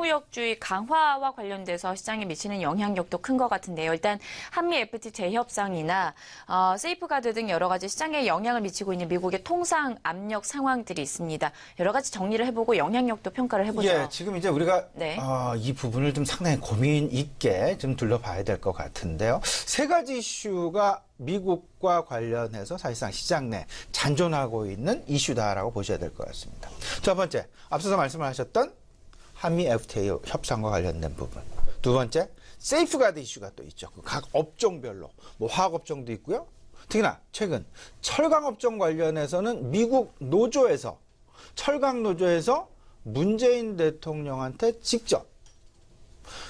보호무역주의 강화와 관련돼서 시장에 미치는 영향력도 큰 것 같은데요. 일단 한미 FTA 재협상이나 세이프가드 등 여러 가지 시장에 영향을 미치고 있는 미국의 통상 압력 상황들이 있습니다. 여러 가지 정리를 해보고 영향력도 평가를 해보죠. 예, 지금 이제 우리가 네. 이 부분을 좀 상당히 고민 있게 좀 둘러봐야 될 것 같은데요. 세 가지 이슈가 미국과 관련해서 사실상 시장 내 잔존하고 있는 이슈다라고 보셔야 될 것 같습니다. 첫 번째, 앞서서 말씀을 하셨던 한미 FTA 협상과 관련된 부분. 두 번째, 세이프가드 이슈가 또 있죠. 각 업종별로, 뭐 화학업종도 있고요. 특히나 최근 철강업종 관련해서는 미국 노조에서, 철강노조에서 문재인 대통령한테 직접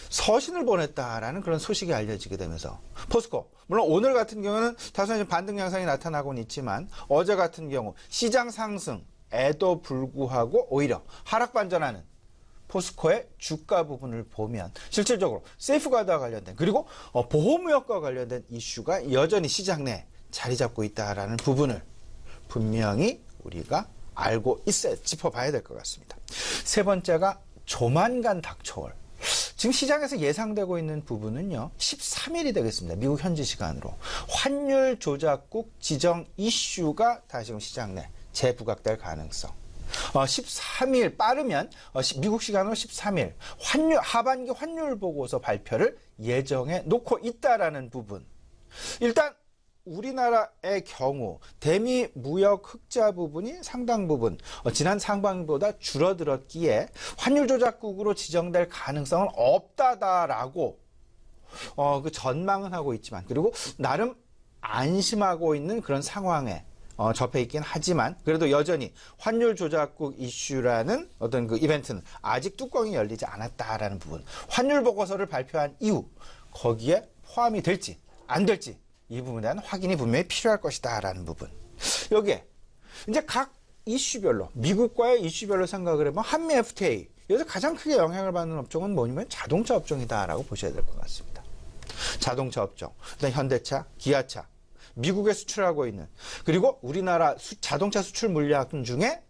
서신을 보냈다라는 그런 소식이 알려지게 되면서 포스코, 물론 오늘 같은 경우는 다소 반등 양상이 나타나고는 있지만 어제 같은 경우 시장 상승에도 불구하고 오히려 하락 반전하는 포스코의 주가 부분을 보면 실질적으로 세이프가드와 관련된 그리고 보호무역과 관련된 이슈가 여전히 시장 내에 자리 잡고 있다라는 부분을 분명히 우리가 알고 있어야 짚어봐야 될 것 같습니다. 세 번째가 조만간 닥쳐올 지금 시장에서 예상되고 있는 부분은요. 13일이 되겠습니다. 미국 현지 시간으로 환율 조작국 지정 이슈가 다시금 시장 내 재부각될 가능성. 13일 빠르면 미국 시간으로 13일 하반기 환율 보고서 발표를 예정해 놓고 있다라는 부분. 일단 우리나라의 경우 대미 무역 흑자 부분이 상당 부분 지난 상반기보다 줄어들었기에 환율 조작국으로 지정될 가능성은 없다라고 그 전망은 하고 있지만 그리고 나름 안심하고 있는 그런 상황에 접해 있긴 하지만 그래도 여전히 환율 조작국 이슈라는 어떤 그 이벤트는 아직 뚜껑이 열리지 않았다라는 부분. 환율 보고서를 발표한 이후 거기에 포함이 될지 안 될지 이 부분에 대한 확인이 분명히 필요할 것이다라는 부분. 여기에 이제 각 이슈별로 미국과의 이슈별로 생각을 해보면 한미 FTA 여기서 가장 크게 영향을 받는 업종은 뭐냐면 자동차 업종이다라고 보셔야 될 것 같습니다. 자동차 업종, 그다음 현대차, 기아차, 미국에 수출하고 있는 그리고 우리나라 자동차 수출 물량 중에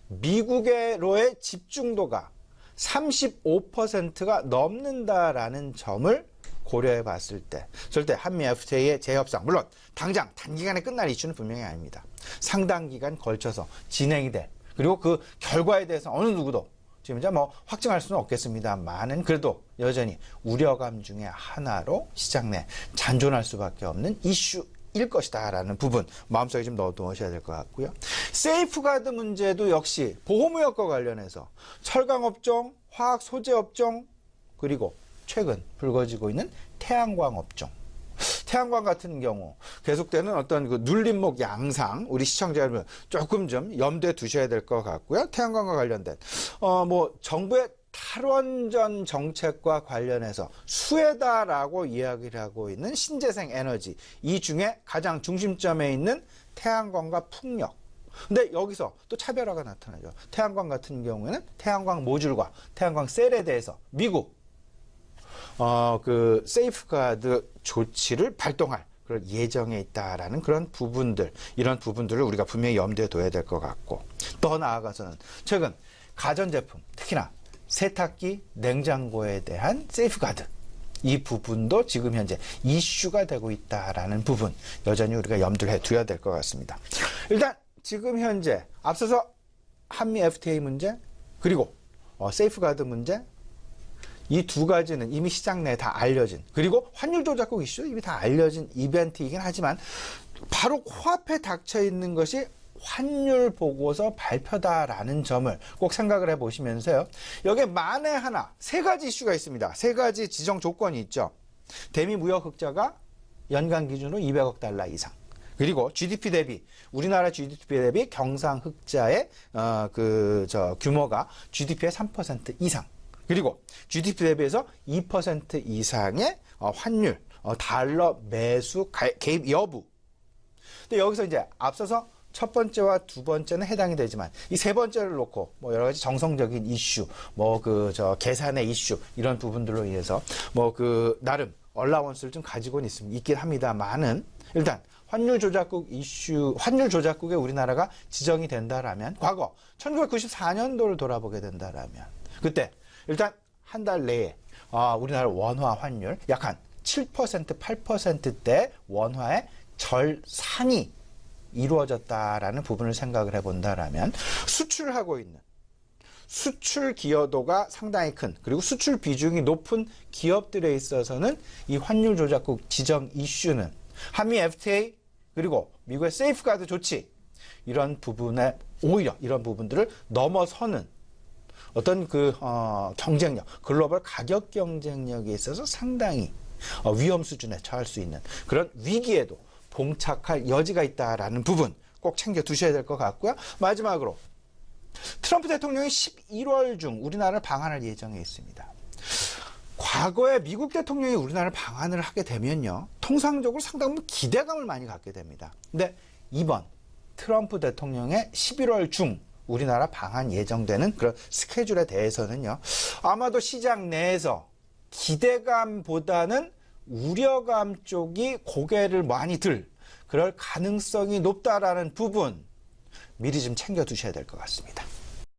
미국으로의 집중도가 35%가 넘는다라는 점을 고려해 봤을 때 절대 한미 FTA의 재협상 물론 당장 단기간에 끝날 이슈는 분명히 아닙니다. 상당 기간 걸쳐서 진행이 될 그리고 그 결과에 대해서 어느 누구도 지금 이제 뭐 확증할 수는 없겠습니다만은 그래도 여전히 우려감 중에 하나로 시장 내 잔존할 수밖에 없는 이슈일 것이다라는 부분 마음속에 좀 넣어두셔야 될 것 같고요. 세이프가드 문제도 역시 보호무역과 관련해서 철강업종, 화학소재업종 그리고 최근 불거지고 있는 태양광 업종. 태양광 같은 경우 계속되는 어떤 그 눌림목 양상 우리 시청자 여러분 조금 좀 염두에 두셔야 될 것 같고요. 태양광과 관련된 뭐 정부의 탈원전 정책과 관련해서 수혜다라고 이야기를 하고 있는 신재생 에너지 이 중에 가장 중심점에 있는 태양광과 풍력. 근데 여기서 또 차별화가 나타나죠. 태양광 같은 경우에는 태양광 모듈과 태양광 셀에 대해서 미국 그 세이프가드 조치를 발동할 그런 예정에 있다라는 그런 부분들, 이런 부분들을 우리가 분명히 염두에 둬야 될 것 같고 더 나아가서는 최근 가전제품, 특히나 세탁기, 냉장고에 대한 세이프가드 이 부분도 지금 현재 이슈가 되고 있다라는 부분 여전히 우리가 염두에 둬야 될 것 같습니다. 일단 지금 현재 앞서서 한미 FTA 문제 그리고 세이프가드 문제 이 두 가지는 이미 시장 내에 다 알려진 그리고 환율 조작국 이슈도 이미 다 알려진 이벤트이긴 하지만 바로 코앞에 닥쳐 있는 것이 환율 보고서 발표다라는 점을 꼭 생각을 해보시면서요. 여기에 만에 하나 세 가지 이슈가 있습니다. 세 가지 지정 조건이 있죠. 대미 무역 흑자가 연간 기준으로 200억 달러 이상. 그리고 GDP 대비 우리나라 GDP 대비 경상 흑자의 규모가 GDP의 3% 이상. 그리고 GDP 대비해서 2% 이상의 환율, 달러 매수 개입 여부. 근데 여기서 이제 앞서서 첫 번째와 두 번째는 해당이 되지만 이 세 번째를 놓고 뭐 여러 가지 정성적인 이슈, 뭐 계산의 이슈 이런 부분들로 인해서 뭐 나름 얼라원스를 좀 가지고는 있긴 합니다만은 일단 환율 조작국 이슈, 환율 조작국에 우리나라가 지정이 된다라면 과거 1994년도를 돌아보게 된다라면 그때 일단 한 달 내에 우리나라 원화 환율 약 한 7%, 8%대 원화의 절상이 이루어졌다라는 부분을 생각을 해본다라면 수출하고 있는 수출 기여도가 상당히 큰 그리고 수출 비중이 높은 기업들에 있어서는 이 환율 조작국 지정 이슈는 한미 FTA 그리고 미국의 세이프가드 조치 이런 부분에 오히려 이런 부분들을 넘어서는 어떤 경쟁력, 글로벌 가격 경쟁력에 있어서 상당히 위험 수준에 처할 수 있는 그런 위기에도 봉착할 여지가 있다라는 부분 꼭 챙겨 두셔야 될 것 같고요. 마지막으로 트럼프 대통령이 11월 중 우리나라를 방한할 예정에 있습니다. 과거에 미국 대통령이 우리나라를 방한을 하게 되면요. 통상적으로 상당히 기대감을 많이 갖게 됩니다. 근데 이번 트럼프 대통령의 11월 중 우리나라 방한 예정되는 그런 스케줄에 대해서는요. 아마도 시장 내에서 기대감보다는 우려감 쪽이 고개를 많이 들 그럴 가능성이 높다라는 부분 미리 좀 챙겨 두셔야 될 것 같습니다.